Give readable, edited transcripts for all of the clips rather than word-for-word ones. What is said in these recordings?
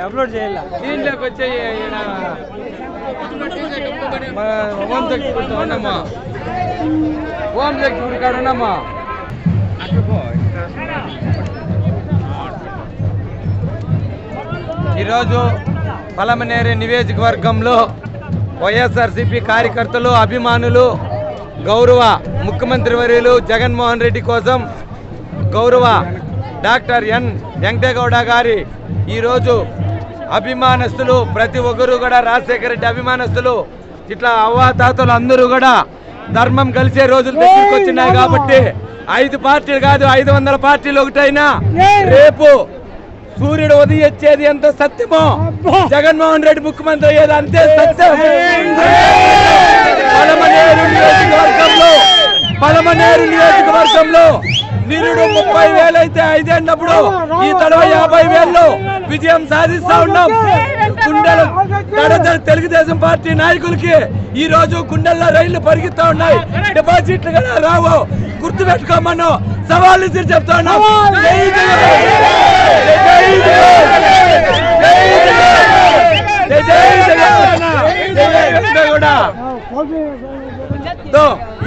Upload చేయాలి దీంట్లోకి వచ్చే ఓం శక్తి ఉన్నామా ఓం శక్తి గుడి కాడ ఉన్నామా ఈరోజు పలమనేరు నియోజకవర్గంలో వైఎస్ఆర్సీపీ కార్యకర్తలు అభిమానులు గౌరవ ముఖ్యమంత్రి వర్యులు జగన్మోహన్ రెడ్డి కోసం గౌరవ డాక్టర్ ఎన్ వెంకటేగౌడ గారి ఈరోజు అభిమానస్తులు ప్రతి ఒక్కరు కూడా రాజశేఖర రెడ్డి అభిమానస్తులు ఇట్లా అవ్వాతాతలు అందరూ కూడా ధర్మం కలిసే రోజులు దగ్గరికి వచ్చినాయి కాబట్టి 5 పార్టీలు కాదు 500 పార్టీలు ఒకటైనా రేపు సూర్యుడు ఉదయించేది ఎంత సత్యమో జగన్మోహన్ రెడ్డి ముఖ్యమంత్రి అయ్యేది అంతే సత్యం. పలమనేరు నియోజకవర్గంలో నిరుడు 30,000 అయితే 5 అన్నప్పుడు ఈ తడవ 50,000 విజయం సాధిస్తా ఉన్నాం. గుండెలు తెలుగుదేశం పార్టీ నాయకులకి ఈ రోజు గుండెల్లో రైళ్లు పరిగెత్తా ఉన్నాయి. డిపాజిట్లు కూడా రావు, గుర్తు పెట్టుకోమను సవాళ్ళు చెప్తా ఉన్నాం.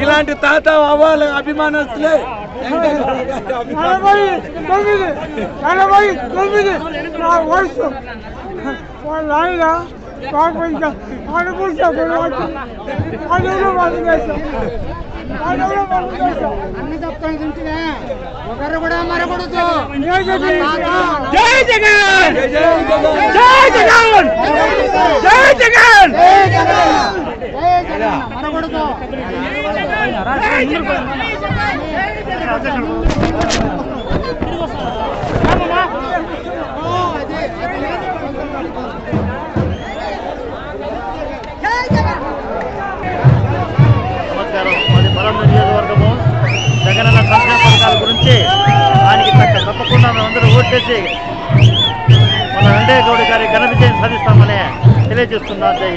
ఇలాంటి తాత అవ్వాలి అభిమానస్తులే అన్ని చెప్తాను ఒకరు కూడా మరకూడదు. జై జగన్ జై జగన్ జై జగన్ జై జగన్ మరకూడదు. మాది పలమనేరు నియోజకవర్గము. జగనన్న సంక్షేమ పథకాల గురించి ఆయనకి తప్పకుండా మేమందరూ ఓట్లేసి మన వెంకయ్యగౌడ గారి ఘన విజయం సాధిస్తామని తెలియజేస్తున్నాం. జై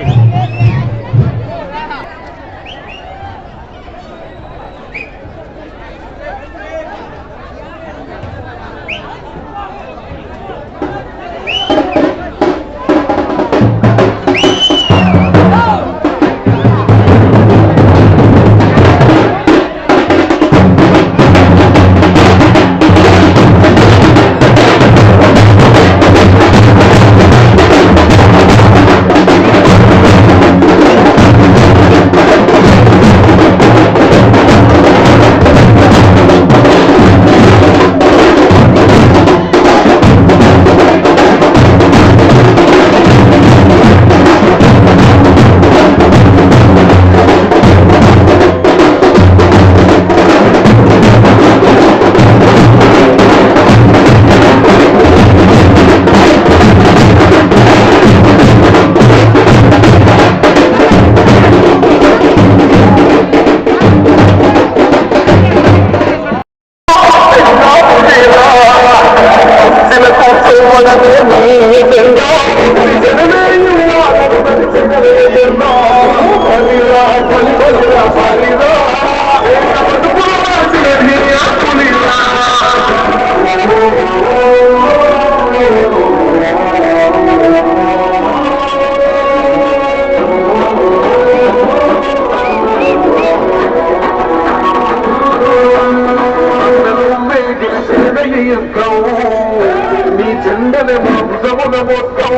నీ చెండని మా భుజమున మోస్తాం,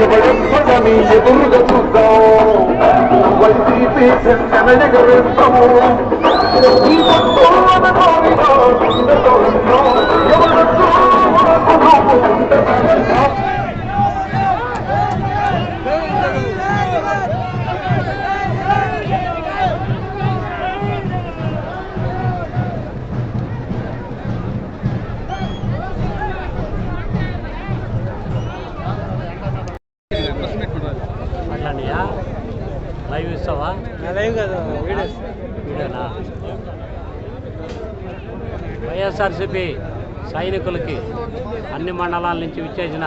ఎవడెప్పని ఎదురుగా చూద్దాం, వైసీపీ చెండన ఎగరేస్తాము. లైవ్ ఇస్తావా? లైవ్ కదా, వీడియోనా? వైఎస్ఆర్సీపీ సైనికులకి అన్ని మండలాల నుంచి విచ్చేసిన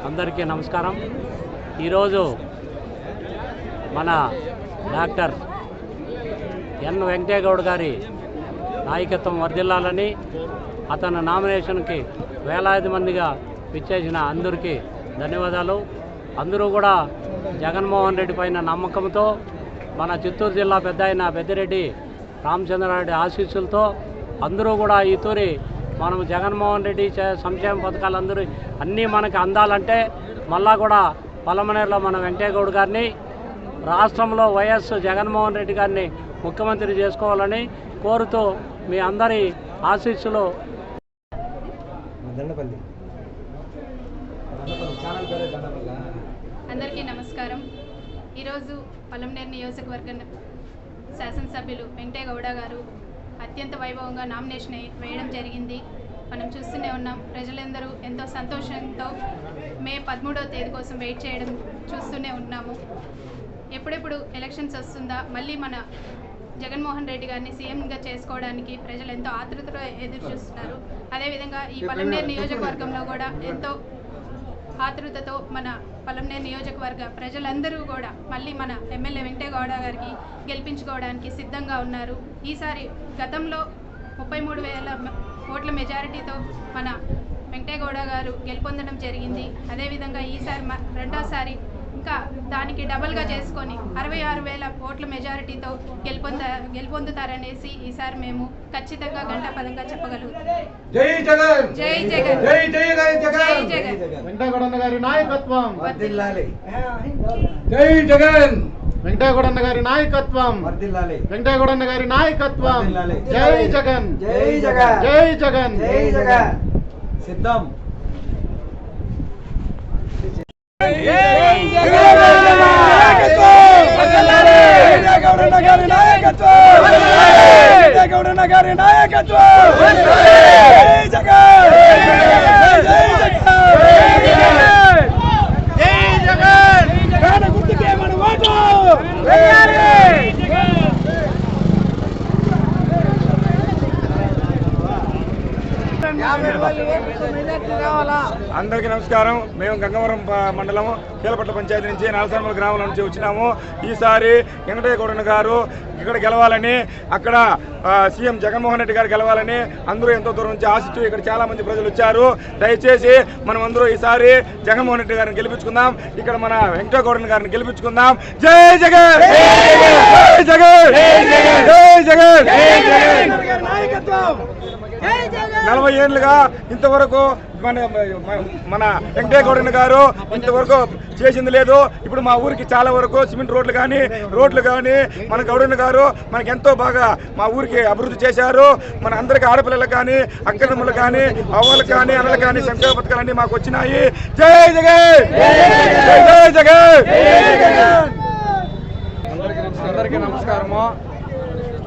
అందరికీ నమస్కారం. ఈరోజు మన డాక్టర్ ఎన్ వెంకటేగౌడ గారి నాయకత్వం వర్ధిల్లాలని, అతని నామినేషన్కి వేలాది మందిగా విచ్చేసిన అందరికీ ధన్యవాదాలు. అందరూ కూడా జగన్మోహన్ రెడ్డి పైన నమ్మకంతో మన చిత్తూరు జిల్లా పెద్ద అయిన పెద్దిరెడ్డి రామచంద్రారెడ్డి ఆశీస్సులతో అందరూ కూడా ఈ తూరి మనం జగన్మోహన్ రెడ్డి సంక్షేమ పథకాలు అందరూ అన్నీ మనకి అందాలంటే మళ్ళా కూడా పలమనేరులో మన వెంకయ్యగౌడ్ గారిని రాష్ట్రంలో వైఎస్ జగన్మోహన్ రెడ్డి గారిని ముఖ్యమంత్రి చేసుకోవాలని కోరుతూ మీ అందరి ఆశీస్సులు. అందరికీ నమస్కారం. ఈరోజు పలమనేరు నియోజకవర్గ శాసనసభ్యులు వెంకయ్యగౌడ గారు అత్యంత వైభవంగా నామినేషన్ వేయడం జరిగింది. మనం చూస్తూనే ఉన్నాం. ప్రజలందరూ ఎంతో సంతోషంతో మే 13వ తేదీ కోసం వెయిట్ చేయడం చూస్తూనే ఉన్నాము. ఎప్పుడెప్పుడు ఎలక్షన్స్ వస్తుందా, మళ్ళీ మన జగన్మోహన్ రెడ్డి గారిని సీఎంగా చేసుకోవడానికి ప్రజలు ఎంతో ఆతృతతో ఎదురు చూస్తున్నారు. అదేవిధంగా ఈ పలమనేరు నియోజకవర్గంలో కూడా ఎంతో ఆతృతతో మన పలమనేరు నియోజకవర్గ ప్రజలందరూ కూడా మళ్ళీ మన ఎమ్మెల్యే వెంకయ్యగౌడ గారికి గెలిపించుకోవడానికి సిద్ధంగా ఉన్నారు. ఈసారి గతంలో 33,000 ఓట్ల మెజారిటీతో మన వెంకయ్యగౌడ గారు గెలుపొందడం జరిగింది. అదేవిధంగా ఈసారి రెండోసారి ఇంకా దానికి డబల్గా చేసుకొని 66,000 ఓట్ల మెజారిటీతో గెలుపొందుతారనేసి ఈసారి మేము ఖచ్చితంగా గంటాపదంగా చెప్పగలుగుతాం. జై జగన్, జై జగన్, జై జై జగన్, జై జగన్. వెంకటగౌడన్న గారి నాయకత్వం వర్ధిల్లాలి. జై జగన్, వెంకటగౌడన్న గారి నాయకత్వం వర్ధిల్లాలి. వెంకటగౌడన్న గారి నాయకత్వం వర్ధిల్లాలి. జై జగన్, జై జగన్, జై జగన్, జై జగన్. సిద్ధం. అందరికీ నమస్కారం. మేము గంగవరం మండలం కీలపట్ల పంచాయతీ నుంచి నాలసర్మల గ్రామం నుంచి వచ్చినాము. ఈసారి వెంకటయ్యగౌడ గారు ఇక్కడ గెలవాలని, అక్కడ సీఎం జగన్మోహన్ రెడ్డి గారు గెలవాలని అందరూ ఎంతో దూరం నుంచి ఆశిస్తూ ఇక్కడ చాలా మంది ప్రజలు వచ్చారు. దయచేసి మనం అందరూ ఈసారి జగన్మోహన్ రెడ్డి గారిని గెలిపించుకుందాం. ఇక్కడ మన వెంకటయ్యగౌడ గారిని గెలిపించుకుందాం. జై జగన్, జై జగన్, జై జగన్. 40 ఏళ్ళుగా ఇంతవరకు మన వెంకటయ్యగౌడ గారు ఇంతవరకు చేసింది లేదు. ఇప్పుడు మా ఊరికి చాలా వరకు సిమెంట్ రోడ్లు కానీ మన గౌడన్న గారు మనకి ఎంతో బాగా మా ఊరికి అభివృద్ధి చేశారు. మన అందరికి ఆడపిల్లలకు కానీ, అక్కడమ్మలకు కానీ, అవ్వలకు కానీ, అన్నలకు కానీ సంక్షేమ పథకాలన్నీ మాకు వచ్చినాయి. జై జగన్, జై జగన్. అందరికీ నమస్కారము.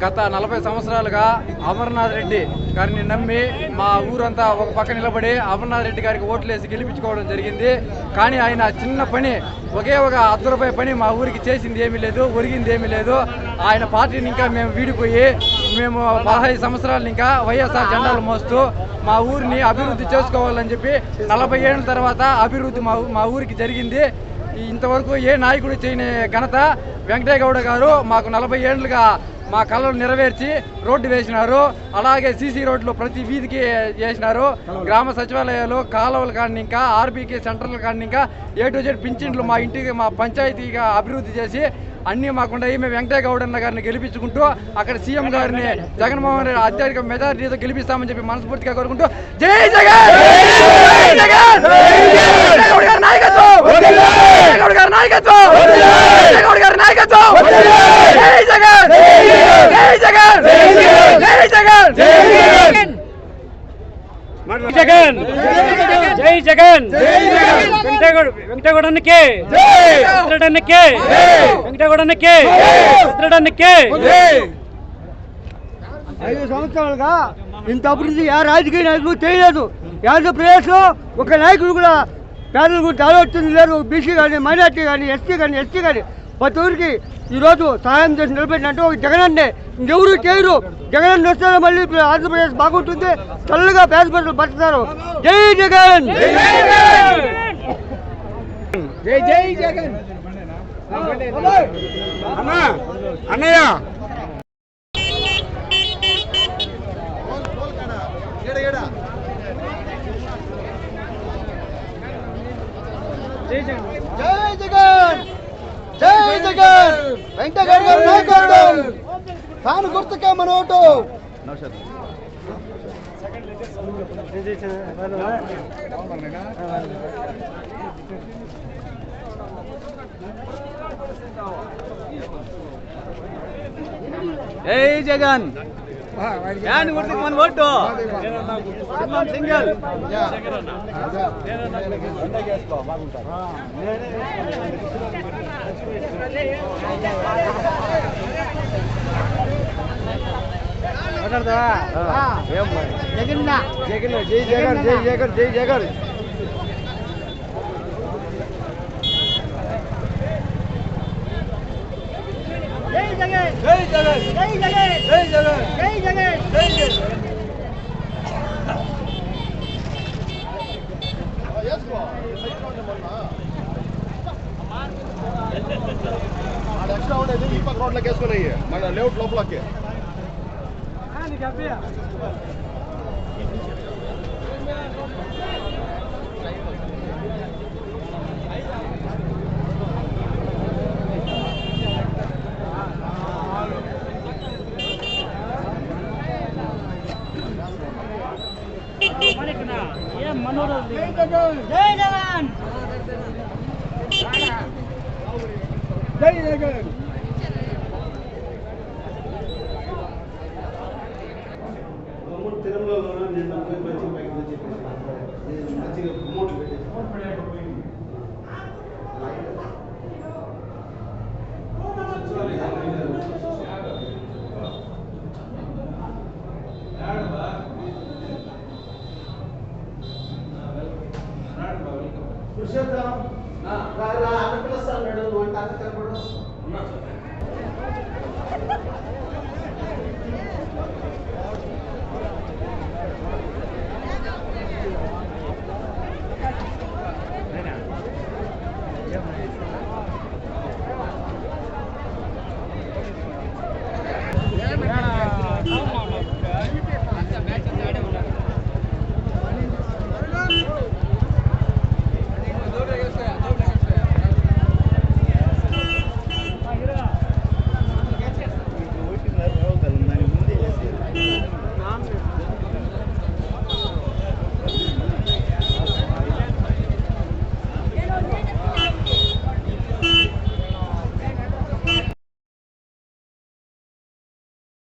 గత 40 సంవత్సరాలుగా అమర్నాథ్ రెడ్డి గారిని నమ్మి మా ఊరంతా ఒక పక్క నిలబడి అమర్నాథ్ రెడ్డి గారికి ఓట్లేసి గెలిపించుకోవడం జరిగింది. కానీ ఆయన చిన్న పని, ఒకే ఒక ₹10 పని మా ఊరికి చేసింది ఏమీ లేదు, ఒరిగింది ఏమీ లేదు. ఆయన పార్టీని ఇంకా మేము వీడిపోయి మేము 15 సంవత్సరాలు ఇంకా వైఎస్ఆర్ జెండాలు మోస్తూ మా ఊరిని అభివృద్ధి చేసుకోవాలని చెప్పి 40 ఏళ్ళ తర్వాత అభివృద్ధి మా ఊరికి జరిగింది. ఇంతవరకు ఏ నాయకుడు చేయని ఘనత వెంకటయ్యగౌడ గారు మాకు 40 ఏళ్ళుగా మా కళలు నెరవేర్చి రోడ్డు వేసినారు. అలాగే సీసీ రోడ్లు ప్రతి వీధికి చేసినారు. గ్రామ సచివాలయాలు, కాలువలు కానీ, ఇంకా ఆర్బీకి సెంటర్లు కానీ, ఇంకా A to Z పింఛన్లు మా ఇంటికి, మా పంచాయతీగా అభివృద్ధి చేసి అన్నీ మాకుండా మేము వెంకటయ్యగౌడ గారిని గెలిపించుకుంటూ అక్కడ సీఎం గారిని జగన్మోహన్ రెడ్డి అత్యధిక మెజారిటీతో గెలిపిస్తామని చెప్పి మనస్ఫూర్తిగా కోరుకుంటూ జై జగన్, జై జగన్, వెంకటయ్యగౌడ గారి నాయకత్వం, వెంకటయ్యగౌడ గారి నాయకత్వం, వెంకటయ్యగౌడ గారి నాయకత్వం. జై జగన్, జై జగన్, జై జగన్, జై జగన్. జగన్, జై జగన్, వెంకటగౌడన్నకి, వెంకటగౌడన్నకి, వెంకటగౌడన్నకి, వెంకటగౌడన్నకి. 5 సంవత్సరాలుగా ఇంత అభివృద్ధి ఏ రాజకీయ నాయకులు చేయలేదు. ఆంధ్రప్రదేశ్లో ఒక నాయకుడు కూడా పేదల గురించి ఆలోచన లేదు. బీసీ కానీ, మైనార్టీ కానీ, ఎస్టీ కానీ ప్రతి ఊరికి ఈరోజు సహాయం చేసి నిలబెట్టినట్టు ఒక జగనన్నే, ఇంకెవరు చేయరు. జగన్ వస్తే మళ్ళీ ఆంధ్రప్రదేశ్ బాగుంటుంది, చల్లగా పేద ప్రజలు బతుకుతారు. జై జగన్, జై జై జగన్. అన్నయ్య జై జగన్ జై జగన్ వెంకటగౌడ గారి నాయకత్వం ఫ్యాన్ గుర్తుకే మన ఓటు జై జగన్ ఫ్యాన్ గుర్తుకు మన ఓటు సింగల్ జగన్ జగన్ జై జగన్ జై జగన్ జై జగన్ జై జగన్ జై జగన్ జై జగన్ జై జగన్ జై జగన్ జై జగన్ ఎక్స్ట్రా ఉండేది ఈ పక్క రోడ్లోకి వేసుకున్నాయి మన లేఅవుట్ లోపలకి జై జగన్ తిరుమలలో నేను మంచిగా పైకి మంచిగా ప్రమోట్ పెట్టేసి